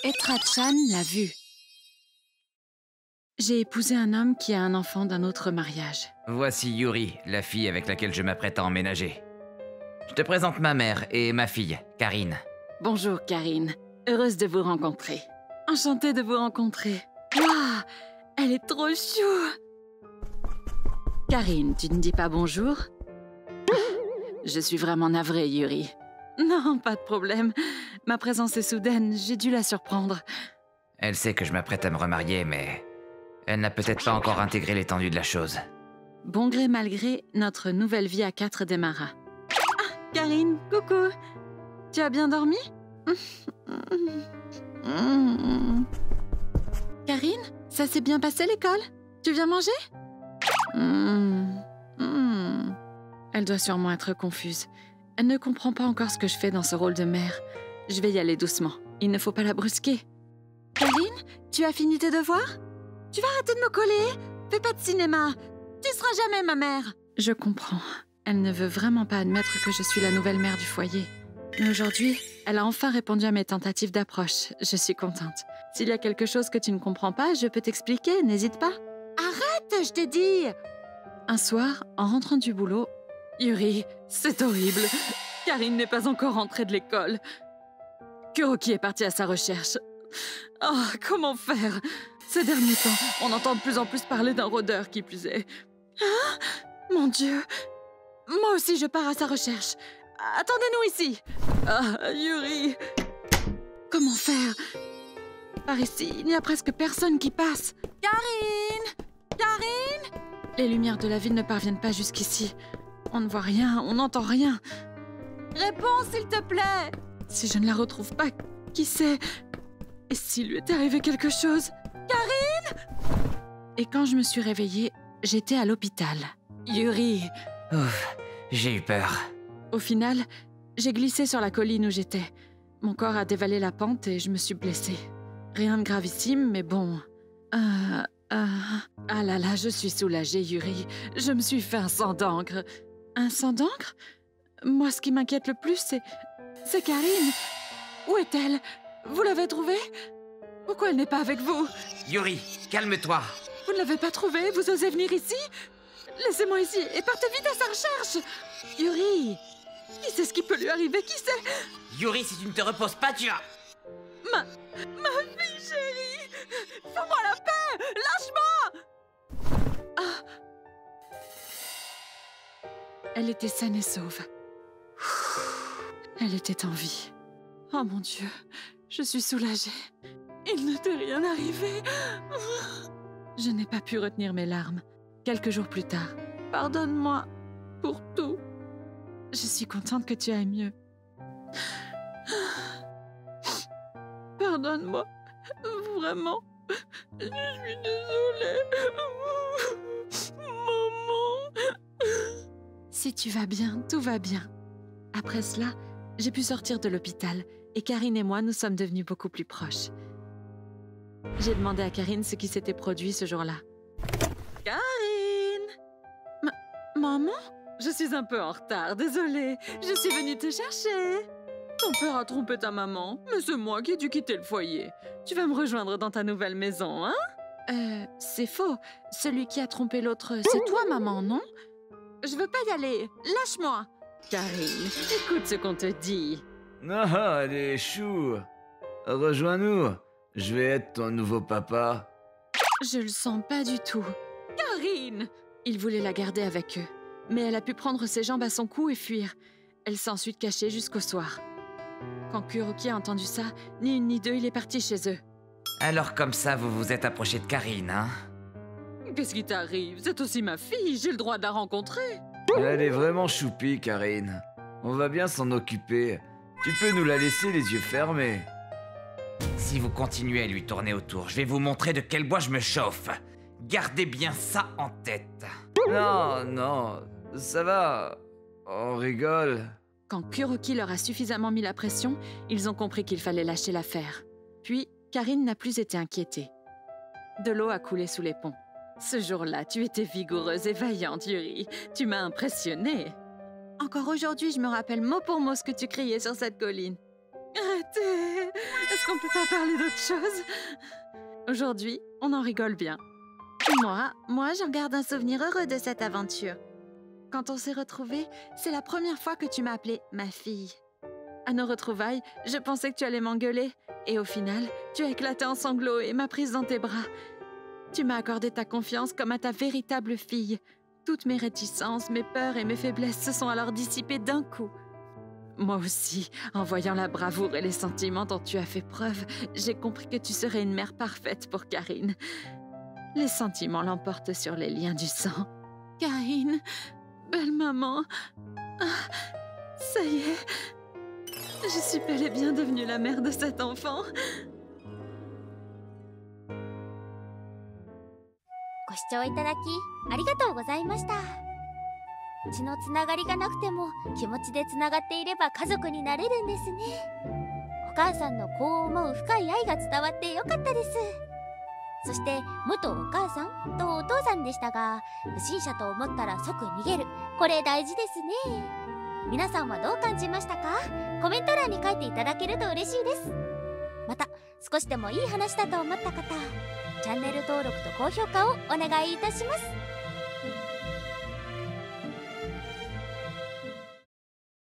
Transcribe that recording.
Etra-chan l'a vu. J'ai épousé un homme qui a un enfant d'un autre mariage. Voici Yuri, la fille avec laquelle je m'apprête à emménager. Je te présente ma mère et ma fille, Karine. Bonjour, Karine. Heureuse de vous rencontrer. Enchantée de vous rencontrer. Waouh, elle est trop chou. Karine, tu ne dis pas bonjour? Je suis vraiment navrée, Yuri. Non, pas de problème. Ma présence est soudaine, j'ai dû la surprendre. Elle sait que je m'apprête à me remarier, mais elle n'a peut-être pas encore intégré l'étendue de la chose. Bon gré mal gré, notre nouvelle vie à 4 démarra. Ah, Karine, coucou. Tu as bien dormi? Karine, ça s'est bien passé l'école? Tu viens manger? Elle doit sûrement être confuse. Elle ne comprend pas encore ce que je fais dans ce rôle de mère. Je vais y aller doucement. Il ne faut pas la brusquer. Karine, tu as fini tes devoirs? Tu vas arrêter de me coller? Fais pas de cinéma. Tu seras jamais ma mère. Je comprends. Elle ne veut vraiment pas admettre que je suis la nouvelle mère du foyer. Mais aujourd'hui, elle a enfin répondu à mes tentatives d'approche. Je suis contente. S'il y a quelque chose que tu ne comprends pas, je peux t'expliquer, n'hésite pas. Arrête, je t'ai dit! Un soir, en rentrant du boulot... Yuri, c'est horrible. Karine n'est pas encore rentrée de l'école. Kuroki est parti à sa recherche. Oh, comment faire? Ces derniers temps, on entend de plus en plus parler d'un rôdeur qui plus est. Ah, mon Dieu! Moi aussi, je pars à sa recherche. Attendez-nous ici. Ah, Yuri! Comment faire? Par ici, il n'y a presque personne qui passe. Karine! Karine! Les lumières de la ville ne parviennent pas jusqu'ici. On ne voit rien, on n'entend rien. Réponds, s'il te plaît! Si je ne la retrouve pas, qui sait? Et s'il lui était arrivé quelque chose? Karine! Et quand je me suis réveillée, j'étais à l'hôpital. Yuri! Ouf, j'ai eu peur. Au final, j'ai glissé sur la colline où j'étais. Mon corps a dévalé la pente et je me suis blessée. Rien de gravissime, mais bon... Ah là là, je suis soulagée, Yuri. Je me suis fait un sang d'encre. Un sang d'encre? Moi, ce qui m'inquiète le plus, c'est Karine. Où est-elle? Vous l'avez trouvée? Pourquoi elle n'est pas avec vous? Yuri, calme-toi. Vous ne l'avez pas trouvée? Vous osez venir ici? Laissez-moi ici et partez vite à sa recherche. Yuri! Qui sait ce qui peut lui arriver? Qui sait? Yuri, si tu ne te reposes pas, tu as... Ma fille chérie! Fais-moi la paix! Lâche-moi! Ah! Elle était saine et sauve. Elle était en vie. Oh mon Dieu, je suis soulagée. Il ne t'est rien arrivé. Je n'ai pas pu retenir mes larmes. Quelques jours plus tard. Pardonne-moi pour tout. Je suis contente que tu ailles mieux. Pardonne-moi. Vraiment. Je suis désolée. Maman. Si tu vas bien, tout va bien. Après cela, j'ai pu sortir de l'hôpital et Karine et moi, nous sommes devenus beaucoup plus proches. J'ai demandé à Karine ce qui s'était produit ce jour-là. Karine! Maman? Je suis un peu en retard, désolée. Je suis venue te chercher. Ton père a trompé ta maman, mais c'est moi qui ai dû quitter le foyer. Tu vas me rejoindre dans ta nouvelle maison, hein? C'est faux. Celui qui a trompé l'autre, c'est toi, maman, non? Je veux pas y aller. Lâche-moi. Karine, écoute ce qu'on te dit. Ah, elle est chou. Rejoins-nous. Je vais être ton nouveau papa. Je le sens pas du tout. Karine! Il voulait la garder avec eux, mais elle a pu prendre ses jambes à son cou et fuir. Elle s'est ensuite cachée jusqu'au soir. Quand Kuroki a entendu ça, ni une ni deux, il est parti chez eux. Alors comme ça, vous vous êtes approché de Karine, hein? Qu'est-ce qui t'arrive? C'est aussi ma fille, j'ai le droit de la rencontrer. Elle est vraiment choupie, Karine. On va bien s'en occuper. Tu peux nous la laisser les yeux fermés. Si vous continuez à lui tourner autour, je vais vous montrer de quel bois je me chauffe. Gardez bien ça en tête. Non, non, ça va. On rigole. Quand Kuroki leur a suffisamment mis la pression, ils ont compris qu'il fallait lâcher l'affaire. Puis, Karine n'a plus été inquiétée. De l'eau a coulé sous les ponts. Ce jour-là, tu étais vigoureuse et vaillante, Yuri. Tu m'as impressionnée. Encore aujourd'hui, je me rappelle mot pour mot ce que tu criais sur cette colline. Arrêtez! Est-ce Est-ce qu'on peut pas parler d'autre chose? Aujourd'hui, on en rigole bien. Moi, j'en garde un souvenir heureux de cette aventure. Quand on s'est retrouvés, c'est la première fois que tu m'as appelée ma fille. À nos retrouvailles, je pensais que tu allais m'engueuler. Et au final, tu as éclaté en sanglots et m'as prise dans tes bras. Tu m'as accordé ta confiance comme à ta véritable fille. Toutes mes réticences, mes peurs et mes faiblesses se sont alors dissipées d'un coup. Moi aussi, en voyant la bravoure et les sentiments dont tu as fait preuve, j'ai compris que tu serais une mère parfaite pour Karine. Les sentiments l'emportent sur les liens du sang. Karine, belle maman. Ah, ça y est, je suis bel et bien devenue la mère de cet enfant. ご視聴いただきありがとうございました。血のつながりがなくても気持ちでつながっていれば家族になれるんですね。お母さんの子を思う深い愛が伝わってよかったです。そして元お母さんとお父さんでしたが、不審者と思ったら即逃げる、これ大事ですね。皆さんはどう感じましたか？コメント欄に書いていただけると嬉しいです。また少しでもいい話だと思った方、チャンネル登録と高評価をお願いいたします。